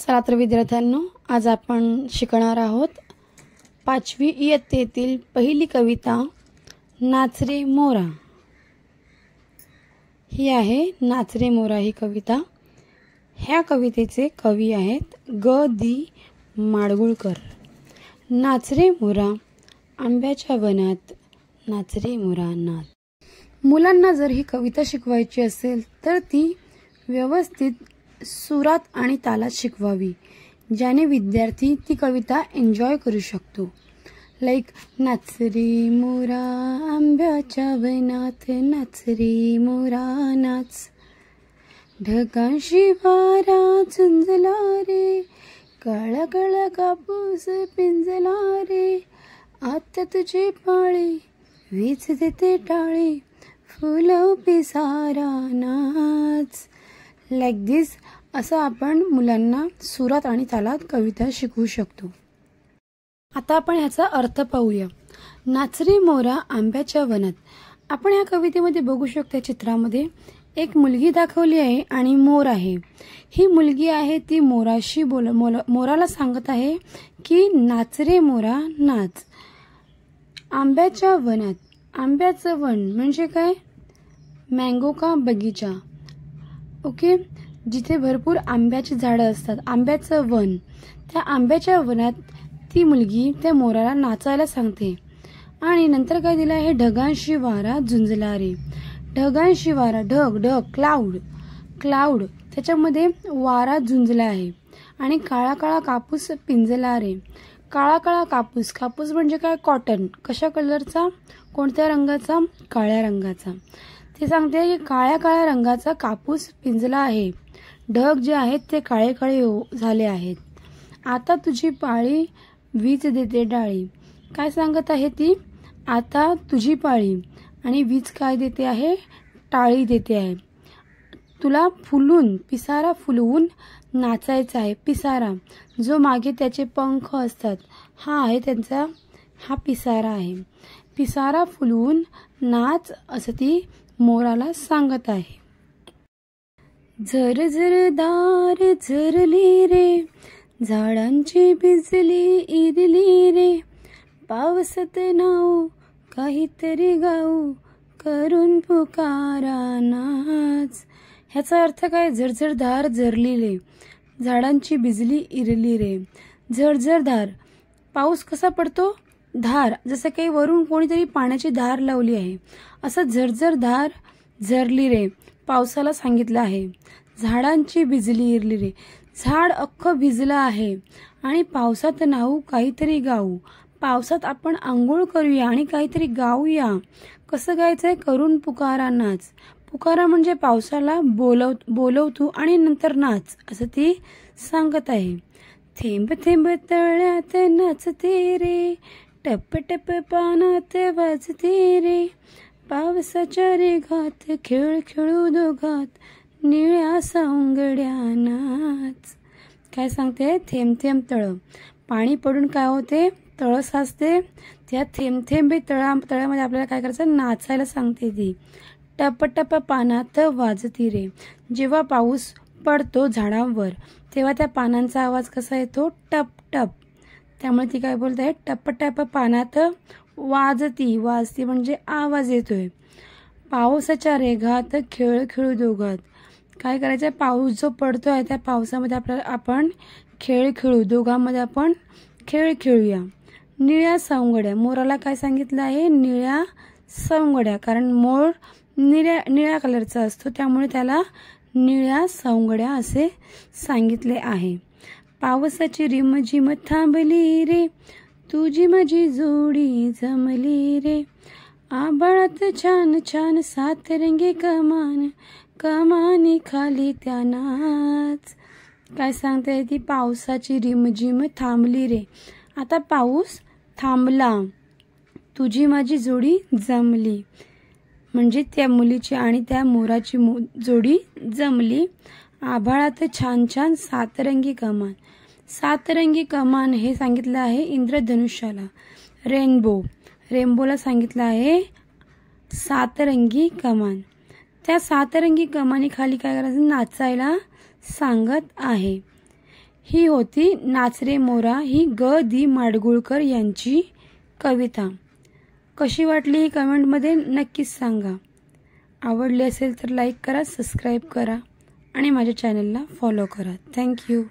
चला तर विद्यार्थ्यांनो, आज आपण शिकणार आहोत 5वी इयत्तेतील पहिली कविता नाच रे मोरा। ही आहे नाच रे मोरा ही कविता। ह्या कवितेचे कवी आहेत ग दी माडगुळकर। नाच रे मोरा आंब्याच्या वनात, नाच रे मोरा नाच। मुलांना जर ही कविता शिकवायची असेल तर ती व्यवस्थित सुरात आणि तालात शिकवावी, ज्याने विद्यार्थी ती कविता एन्जॉय करू शकतो। लाईक नाच रे मोरा आंब्याच्या वनात, नाच रे मोरा नाच। ढगांशी वारा झुंजला रे, काळा काळा कापूस पिंजला रे। आता तुझी पाळी वीज देते टाळी, फुलं पिसारा नाच। लाईक दिस असं आपण मुलांना सुरात आणि तालात कविता शिकवू शकतो। आता आपण ह्याचा अर्थ पाहूया। नाच रे मोरा आंब्याच्या वनात। आपण ह्या कवितेमध्ये बघू शकतो, चित्रामध्ये एक मुलगी दाखवली आहे आणि मोर आहे। ही मुलगी आहे ती मोराशी मोराला सांगत आहे की नाच रे मोरा नाच। आंब्याच्या वनात, आंब्याचं वन म्हणजे काय? मँगो का बगीचा। ओके, जिथे भरपूर आंब्याची झाडं असतात, आंब्याचं वन। त्या आंब्याच्या वनात ती मुलगी त्या मोराला नाचायला सांगते। आणि नंतर काय दिलं आहे? ढगांशी वारा झुंजला रे। ढगांशी वारा, ढग ढग क्लाउड क्लाउड, त्याच्यामध्ये वारा झुंजला आहे। आणि काळा काळा कापूस पिंजला रे। काळा काळा कापूस, कापूस म्हणजे काय? कॉटन। कशा कलरचा? कोणत्या रंगाचा? काळ्या रंगाचा। ते सांगते की काळ्या काळ्या रंगाचा कापूस पिंजला आहे। ढग जे आहेत ते काळे काळे झाले आहेत। आता तुझी पाळी वीज देते डाळी। काय सांगत आहे ती? आता तुझी पाळी, आणि वीज काय देते आहे? टाळी देते आहे। तुला फुलून, पिसारा फुलवून नाचायचा आहे। पिसारा जो मागे त्याचे पंख असतात, हा आहे त्यांचा, हा पिसारा आहे। पिसारा फुलवून नाच असं ती मोराला सांगत आहे। झर झर दार झरली रे, झाडांची बिजली इरली रे। पावसात नाव काहीतरी गाऊ, करून पुकारा नाच। ह्याचा अर्थ काय? झरझर धार झरली रे, झाडांची बिजली इरली रे। झरझर धार, पाऊस कसा पडतो? धार, जसं काही वरून कोणीतरी पाण्याची धार लावली आहे, असं झरझर धार झरली रे, पावसाला सांगितलं आहे। झाडांची बिजली इरली रे, झाड अख्खं भिजलं आहे। आणि पावसात नाहू काहीतरी गाऊ, पावसात आपण आंघोळ करूया आणि काहीतरी गाऊया। कसं गायचंय? करून पुकारा नाच। पुकारा म्हणजे पावसाला बोलवतो आणि नंतर नाच असं ती सांगत आहे। थेंब थेंब तळ्यात नाचते रे, टप टप पानात वाजते रे। पावसाच्या रेघात खेळ खेळू दोघात, निळ्या सवंगड्या नाच। काय सांगते? थेंब थेंब तळ, पाणी पडून काय होते? तळ साचते। त्या थेंब थेंबे तळ्यामध्ये आपल्याला काय करायचं? नाचायला सांगते ती। टप टप पानात वाजती रे, जेव्हा पाऊस पडतो झाडांवर तेव्हा त्या पानांचा आवाज कसा येतो? टप टप। त्यामुळे ती काय बोलत आहे? टप टप पानात वाजती, वाजती म्हणजे आवाज येतोय। पावसाच्या रेघात खेळ खेळू दोघात। काय करायचंय? पाऊस जो पडतोय त्या पावसामध्ये आपण खेळ खेळू, दोघांमध्ये आपण खेळ खेळूया। निळ्या सवंगड्या, मोराला काय सांगितलं आहे? निळ्या सवंगड्या, कारण मोर निळ्या कलरचा असतो, त्यामुळे त्याला निळ्या सवंगड्या असे सांगितले आहे। पावसाची रिमझिम थांबली रे, तुझी माझी जोडी जमली रे। आभाळात छान छान सातरंगी कमान, कमानी खाली त्या नाच। काय सांगते ती? पावसाची रिमझिम थांबली रे, आता पाऊस थांबला। तुझी माझी जोडी जमली, म्हणजे त्या मुलीची आणि त्या मोराची जोडी जमली। आभाळात छान छान सातरंगी कमान, सातरंगी कमान हे सांगितलं आहे इंद्रधनुष्याला। रेनबो, रेनबोला सांगितलं आहे सातरंगी कमान। त्या सातरंगी कमानी खाली काय करायचं? नाचायला सांगत आहे। ही होती नाच रे मोरा ही ग दी माडगुळकर यांची कविता. कशी वाटली ही कमेंटमध्ये नक्कीच सांगा. आवडली असेल तर लाईक करा, सबस्क्राईब करा आणि माझ्या चॅनलला फॉलो करा. थँक्यू.